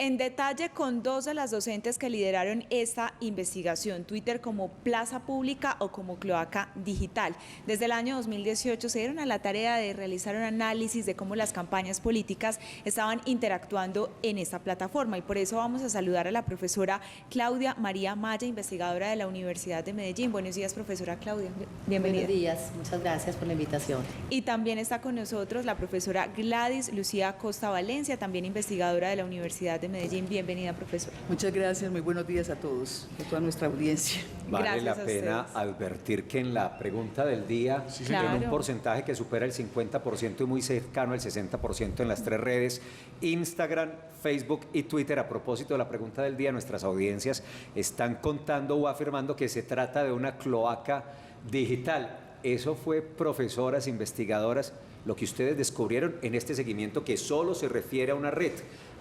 En detalle con dos de las docentes que lideraron esta investigación, Twitter como plaza pública o como cloaca digital. Desde el año 2018 se dieron a la tarea de realizar un análisis de cómo las campañas políticas estaban interactuando en esta plataforma, y por eso vamos a saludar a la profesora Claudia María Maya, investigadora de la Universidad de Medellín. Buenos días, profesora Claudia. Bienvenida. Buenos días, muchas gracias por la invitación. Y también está con nosotros la profesora Gladys Lucía Costa Valencia, también investigadora de la Universidad de Medellín. Bienvenida, profesora. Muchas gracias, muy buenos días a todos, a toda nuestra audiencia. Vale la pena advertir que en la pregunta del día, en un porcentaje que supera el 50% y muy cercano al 60% en las tres redes, Instagram, Facebook y Twitter, a propósito de la pregunta del día, nuestras audiencias están contando o afirmando que se trata de una cloaca digital. Eso fue, profesoras, investigadoras, lo que ustedes descubrieron en este seguimiento que solo se refiere a una red,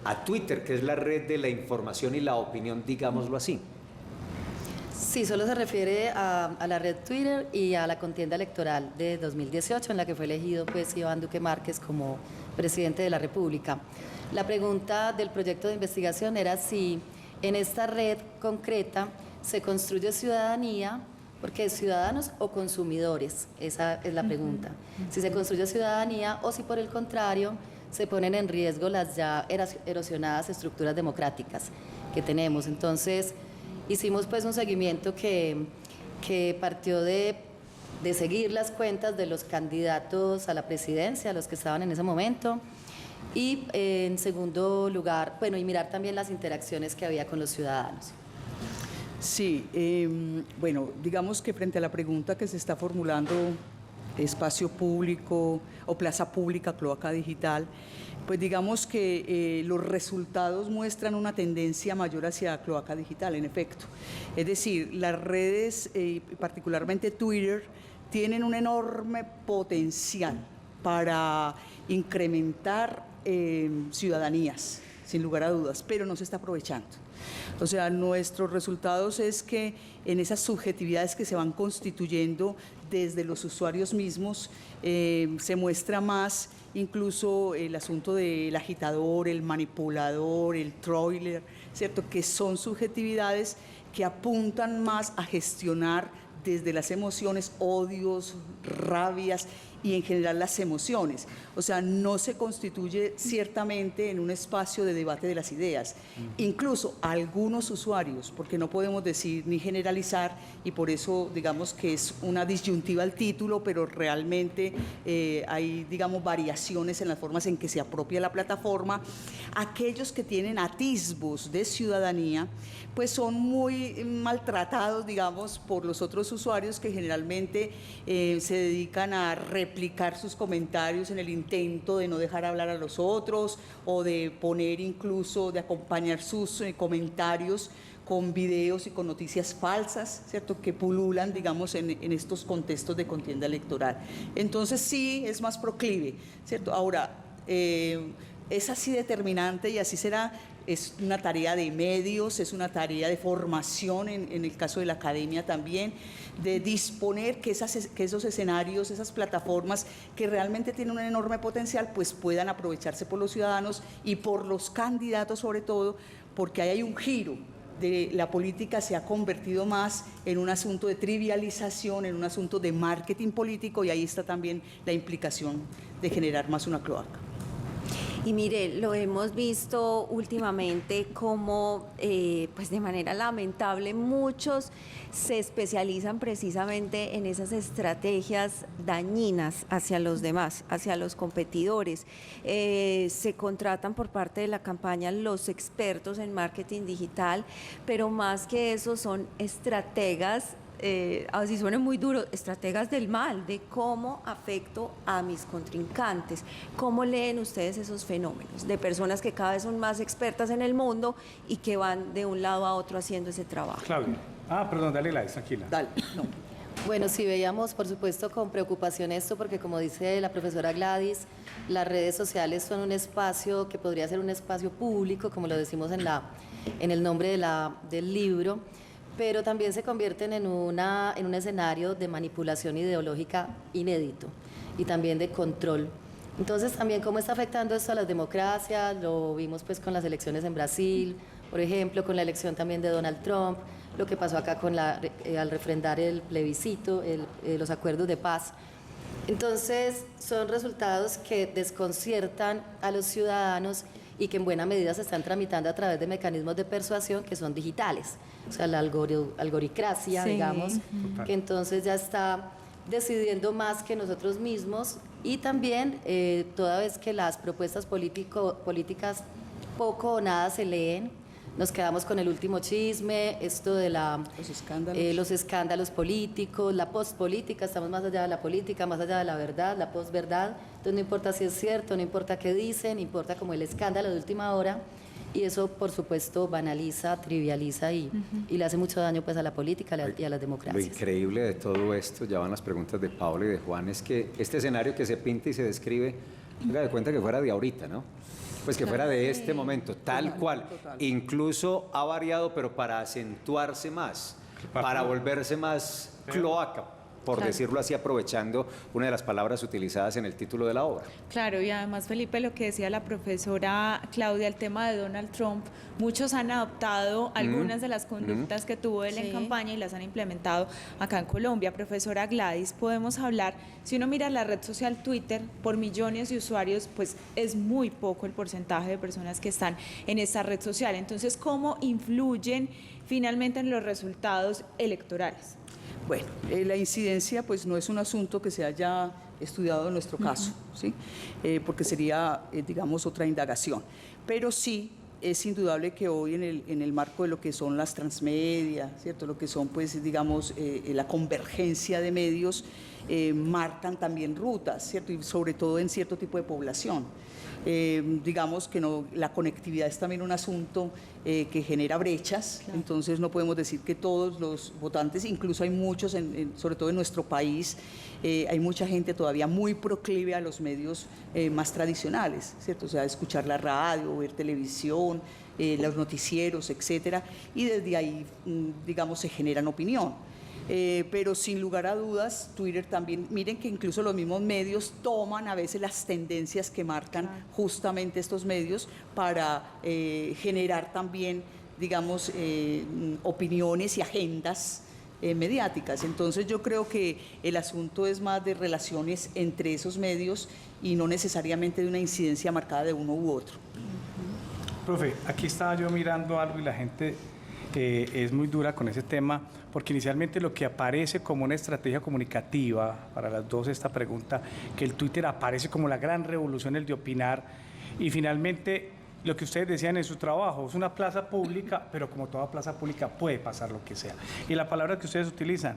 a Twitter, que es la red de la información y la opinión, digámoslo así. Sí, solo se refiere a la red Twitter y a la contienda electoral de 2018, en la que fue elegido pues Iván Duque Márquez como presidente de la República. La pregunta del proyecto de investigación era si en esta red concreta se construye ciudadanía, porque ciudadanos o consumidores, esa es la pregunta. Si se construye ciudadanía o si por el contrario se ponen en riesgo las ya erosionadas estructuras democráticas que tenemos. Entonces hicimos pues un seguimiento que partió de seguir las cuentas de los candidatos a la presidencia, los que estaban en ese momento, y en segundo lugar, bueno, y mirar también las interacciones que había con los ciudadanos. Sí, bueno, digamos que frente a la pregunta que se está formulando, espacio público o plaza pública, cloaca digital, pues digamos que los resultados muestran una tendencia mayor hacia cloaca digital, en efecto. Es decir, las redes, particularmente Twitter, tienen un enorme potencial para incrementar ciudadanías, sin lugar a dudas, pero no se está aprovechando. O sea, nuestros resultados es que en esas subjetividades que se van constituyendo desde los usuarios mismos, se muestra más incluso el asunto del agitador, el manipulador, el troller, ¿cierto? Que son subjetividades que apuntan más a gestionar desde las emociones, odios, rabias y en general las emociones. O sea, no se constituye ciertamente en un espacio de debate de las ideas. Incluso algunos usuarios, porque no podemos decir ni generalizar, y por eso digamos que es una disyuntiva al título, pero realmente hay, digamos, variaciones en las formas en que se apropia la plataforma. Aquellos que tienen atisbos de ciudadanía, pues son muy maltratados, digamos, por los otros usuarios que generalmente se dedican a replicar sus comentarios en el intento de no dejar hablar a los otros o de poner incluso, de acompañar sus comentarios con videos y con noticias falsas, ¿cierto?, que pululan, digamos, en estos contextos de contienda electoral. Entonces sí es más proclive, ¿cierto? Ahora, es así determinante y así será. Es una tarea de medios, es una tarea de formación, en el caso de la academia también, de disponer que esos escenarios, esas plataformas que realmente tienen un enorme potencial, pues puedan aprovecharse por los ciudadanos y por los candidatos sobre todo, porque ahí hay un giro. De la política se ha convertido más en un asunto de trivialización, en un asunto de marketing político, y ahí está también la implicación de generar más una cloaca. Y mire, lo hemos visto últimamente como, pues de manera lamentable, muchos se especializan precisamente en esas estrategias dañinas hacia los demás, hacia los competidores. Se contratan por parte de la campaña los expertos en marketing digital, pero más que eso son estrategas, así suena muy duro, estrategas del mal, de cómo afecto a mis contrincantes. ¿Cómo leen ustedes esos fenómenos de personas que cada vez son más expertas en el mundo y que van de un lado a otro haciendo ese trabajo? Claudia. Perdón, dale, Gladys, tranquila. Dale, no. Bueno, sí veíamos, por supuesto, con preocupación esto, porque como dice la profesora Gladys, las redes sociales son un espacio que podría ser un espacio público, como lo decimos en el nombre del libro, pero también se convierten en un escenario de manipulación ideológica inédito y también de control Entonces, también cómo está afectando esto a las democracias, lo vimos pues con las elecciones en Brasil, por ejemplo, con la elección también de Donald Trump, lo que pasó acá con al refrendar el plebiscito, los acuerdos de paz. Entonces, son resultados que desconciertan a los ciudadanos y que en buena medida se están tramitando a través de mecanismos de persuasión que son digitales, o sea, la algoricracia, Sí. digamos, que entonces ya está decidiendo más que nosotros mismos y también toda vez que las propuestas políticas poco o nada se leen, nos quedamos con el último chisme, esto de los escándalos políticos, la postpolítica, estamos más allá de la política, más allá de la verdad, la posverdad, entonces no importa si es cierto, no importa qué dicen, importa como el escándalo de última hora y eso por supuesto banaliza, trivializa y le hace mucho daño pues a la política y a las Lo democracias. increíble de todo esto, ya van las preguntas de Paula y de Juan, es que este escenario que se pinta y se describe, haga de cuenta que fuera de ahorita, ¿no? Pues que fuera de este momento, tal cual. Incluso ha variado, pero para acentuarse más, para volverse más cloaca, por decirlo así, aprovechando una de las palabras utilizadas en el título de la obra. Claro, y además, Felipe, lo que decía la profesora Claudia, el tema de Donald Trump, muchos han adoptado algunas de las conductas que tuvo él en campaña y las han implementado acá en Colombia. Profesora Gladys, podemos hablar, si uno mira la red social Twitter, por millones de usuarios, pues es muy poco el porcentaje de personas que están en esta red social. Entonces, ¿cómo influyen finalmente en los resultados electorales? Bueno, la incidencia pues no es un asunto que se haya estudiado en nuestro caso, ¿sí? Porque sería, digamos, otra indagación. Pero sí es indudable que hoy en el marco de lo que son las transmedia, ¿cierto? Lo que son, pues, digamos, la convergencia de medios, marcan también rutas, ¿cierto? Y sobre todo en cierto tipo de población. Digamos que no, la conectividad es también un asunto que genera brechas, entonces no podemos decir que todos los votantes, incluso hay muchos, sobre todo en nuestro país, hay mucha gente todavía muy proclive a los medios más tradicionales, ¿cierto? O sea, escuchar la radio, ver televisión, los noticieros, etcétera, y desde ahí, digamos, se generan opinión. Pero sin lugar a dudas, Twitter también, miren que incluso los mismos medios toman a veces las tendencias que marcan justamente estos medios para generar también, digamos, opiniones y agendas mediáticas. Entonces yo creo que el asunto es más de relaciones entre esos medios y no necesariamente de una incidencia marcada de uno u otro. Profe, aquí estaba yo mirando algo y la gente es muy dura con ese tema, porque inicialmente lo que aparece como una estrategia comunicativa, para las dos esta pregunta, que el Twitter aparece como la gran revolución, el de opinar, y finalmente lo que ustedes decían en su trabajo, es una plaza pública, pero como toda plaza pública puede pasar lo que sea. Y la palabra que ustedes utilizan,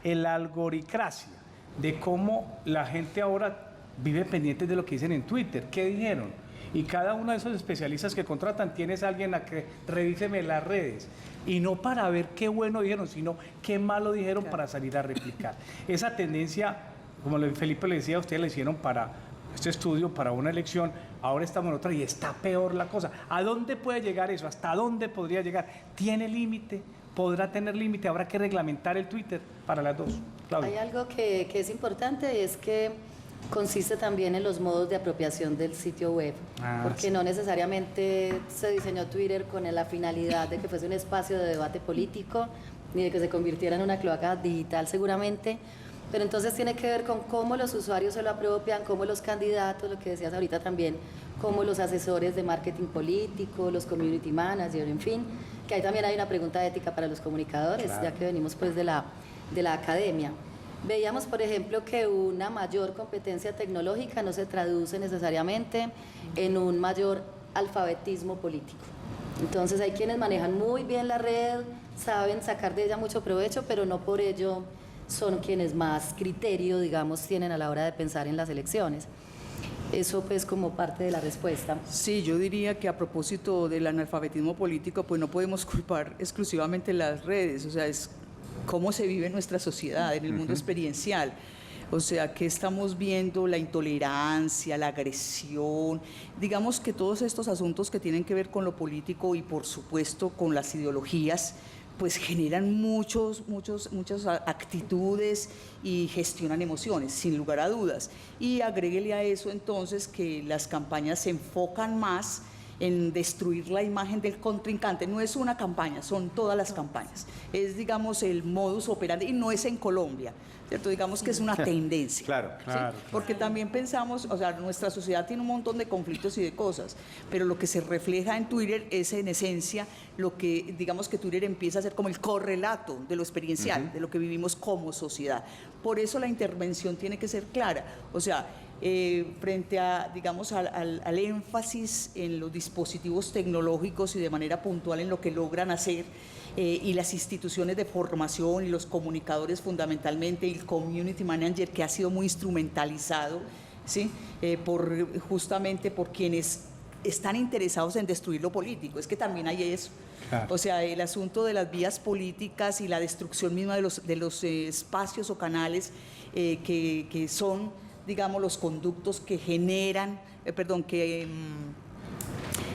el algoricracia, de cómo la gente ahora vive pendiente de lo que dicen en Twitter, ¿qué dijeron? Y cada uno de esos especialistas que contratan, tienes a alguien a que revíseme las redes. Y no para ver qué bueno dijeron, sino qué malo dijeron para salir a replicar. Esa tendencia, como Felipe le decía, ustedes le hicieron para este estudio, para una elección, ahora estamos en otra y está peor la cosa. ¿A dónde puede llegar eso? ¿Hasta dónde podría llegar? ¿Tiene límite? ¿Podrá tener límite? ¿Habrá que reglamentar el Twitter para las dos? Claudia. Hay algo que es importante y es que consiste también en los modos de apropiación del sitio web, porque no necesariamente se diseñó Twitter con la finalidad de que fuese un espacio de debate político, ni de que se convirtiera en una cloaca digital seguramente, pero entonces tiene que ver con cómo los usuarios se lo apropian, cómo los candidatos, lo que decías ahorita también, cómo los asesores de marketing político, los community managers, en fin, que ahí también hay una pregunta ética para los comunicadores, ya que venimos pues de la academia. Veíamos, por ejemplo, que una mayor competencia tecnológica no se traduce necesariamente en un mayor alfabetismo político. Entonces hay quienes manejan muy bien la red, saben sacar de ella mucho provecho, pero no por ello son quienes más criterio, digamos, tienen a la hora de pensar en las elecciones. Eso pues como parte de la respuesta. Sí, yo diría que a propósito del analfabetismo político, pues no podemos culpar exclusivamente las redes, o sea, es cómo se vive en nuestra sociedad, en el mundo experiencial. O sea, que estamos viendo la intolerancia, la agresión, digamos que todos estos asuntos que tienen que ver con lo político y por supuesto con las ideologías, pues generan muchas actitudes y gestionan emociones, sin lugar a dudas. Y agréguele a eso entonces que las campañas se enfocan más en destruir la imagen del contrincante. No es una campaña, son todas las campañas. Es, digamos, el modus operandi, y no es en Colombia, ¿cierto? Digamos que es una tendencia. Claro, ¿sí? claro. Porque también pensamos, o sea, nuestra sociedad tiene un montón de conflictos y de cosas, pero lo que se refleja en Twitter es en esencia lo que, digamos que Twitter empieza a ser como el correlato de lo experiencial, de lo que vivimos como sociedad. Por eso la intervención tiene que ser clara, o sea, frente a, digamos, al énfasis en los dispositivos tecnológicos y de manera puntual en lo que logran hacer, y las instituciones de formación y los comunicadores fundamentalmente, y el community manager que ha sido muy instrumentalizado, ¿sí? Justamente por quienes están interesados en destruir lo político, es que también hay eso. Claro. O sea, el asunto de las vías políticas y la destrucción misma de los espacios o canales que son, digamos, los conductos que generan, que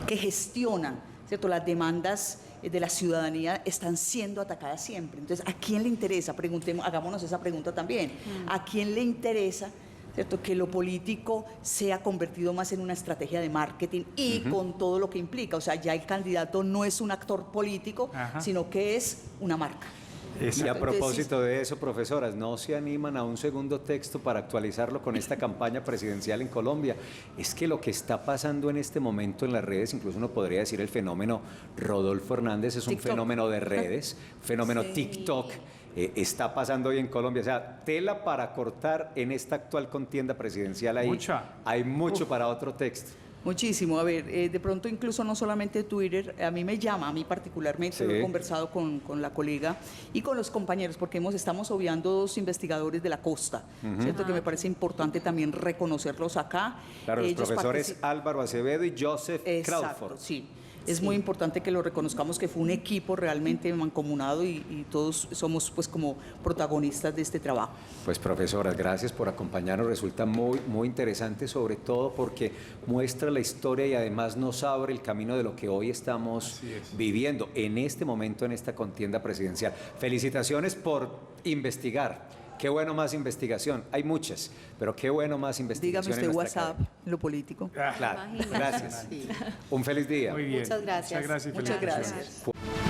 gestionan, ¿cierto? Las demandas de la ciudadanía están siendo atacadas siempre. Entonces, ¿a quién le interesa? Hagámonos esa pregunta también. ¿A quién le interesa, ¿cierto?, que lo político sea convertido más en una estrategia de marketing y con todo lo que implica? O sea, ya el candidato no es un actor político, sino que es una marca. Y a propósito de eso, profesoras, ¿no se animan a un segundo texto para actualizarlo con esta campaña presidencial en Colombia? Es que lo que está pasando en este momento en las redes, incluso uno podría decir el fenómeno Rodolfo Hernández, es un fenómeno de redes, fenómeno TikTok, está pasando hoy en Colombia. O sea, tela para cortar en esta actual contienda presidencial ahí. Hay mucho para otro texto. Muchísimo. A ver, de pronto incluso no solamente Twitter, a mí me llama, a mí particularmente, lo he conversado con la colega y con los compañeros, porque estamos obviando dos investigadores de la costa, ¿cierto? Que me parece importante también reconocerlos acá. Claro, los profesores Álvaro Acevedo y Joseph Crawford. Sí. Es muy importante que lo reconozcamos, que fue un equipo realmente mancomunado y todos somos pues como protagonistas de este trabajo. Pues profesoras, gracias por acompañarnos, resulta muy, muy interesante, sobre todo porque muestra la historia y además nos abre el camino de lo que hoy estamos viviendo en este momento, en esta contienda presidencial. Felicitaciones por investigar. Qué bueno más investigación, hay muchas, pero qué bueno más investigación. Dígame usted WhatsApp, lo político. Claro, gracias. Un feliz día. Muy bien. Muchas gracias. Muchas gracias. Muchas gracias.